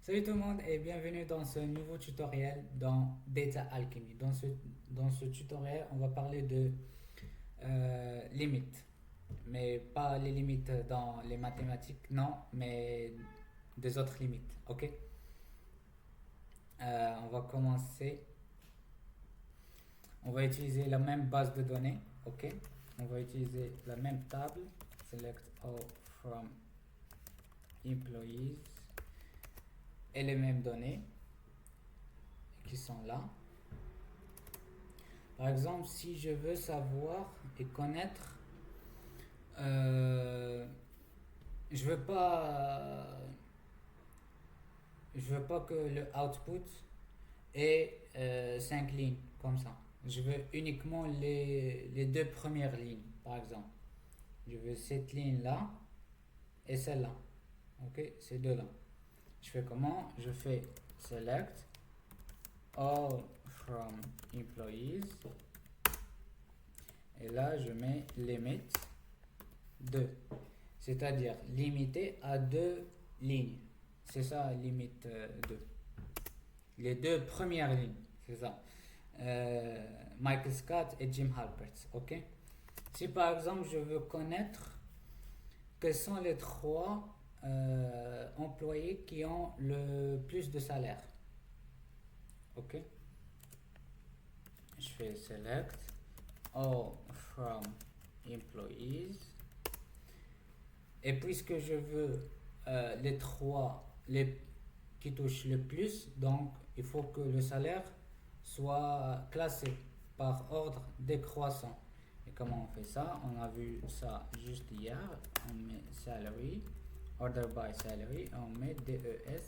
Salut tout le monde et bienvenue dans ce nouveau tutoriel dans Data Alchemy. Dans ce tutoriel, on va parler de limites, mais pas les limites dans les mathématiques, non, mais des autres limites, ok? On va commencer. On va utiliser la même base de données, ok? On va utiliser la même table, select all from employees, et les mêmes données qui sont là. Par exemple, si je veux savoir et connaître, euh, je veux pas, je veux pas que le output ait 5 lignes comme ça. Je veux uniquement les deux premières lignes, par exemple. Je veux cette ligne-là et celle-là. Ok, ces deux-là. Je fais comment? Je fais select all from employees et là je mets limit 2, c'est-à-dire limité à deux lignes. C'est ça, limite 2. Les deux premières lignes, c'est ça. Michael Scott et Jim Halpert, ok? Si par exemple je veux connaître quels sont les trois employés qui ont le plus de salaire, ok? Je fais select all from employees. Et puisque je veux les trois qui touchent le plus, donc il faut que le salaire soit classé par ordre décroissant. Et comment on fait ça? On a vu ça juste hier. On met salary, order by salary, et on met DES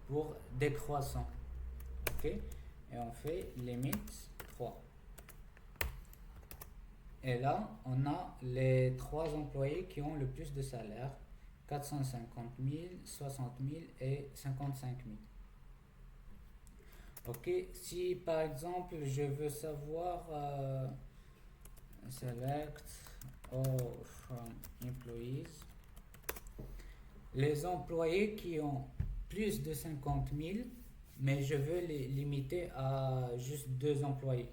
pour décroissant. Ok? Et on fait limit 3. Et là, on a les trois employés qui ont le plus de salaire, 450 000, 60 000 et 55 000. Ok, si par exemple je veux savoir select all from employees, les employés qui ont plus de 50 000, mais je veux les limiter à juste deux employés.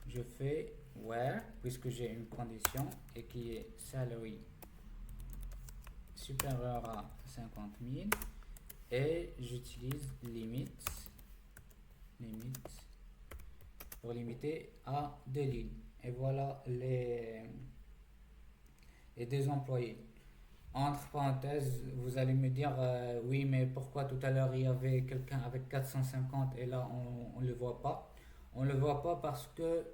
Je fais where, puisque j'ai une condition et qui est salary supérieur à 50 000 et j'utilise limit pour limiter à deux lignes. Et voilà les deux employés. Entre parenthèses, vous allez me dire oui, mais pourquoi tout à l'heure il y avait quelqu'un avec 450 et là on ne le voit pas? On ne le voit pas parce que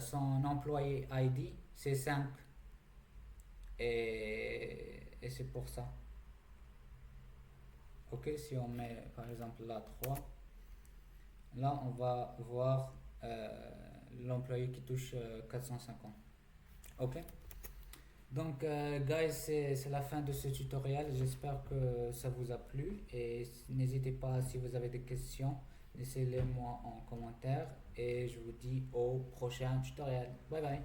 son employé ID c'est 5 et c'est pour ça. Ok, si on met par exemple là 3, là on va voir l'employé qui touche 450. Ok, donc guys, c'est la fin de ce tutoriel. J'espère que ça vous a plu et n'hésitez pas, si vous avez des questions, laissez-les moi en commentaire et je vous dis au prochain tutoriel. Bye bye.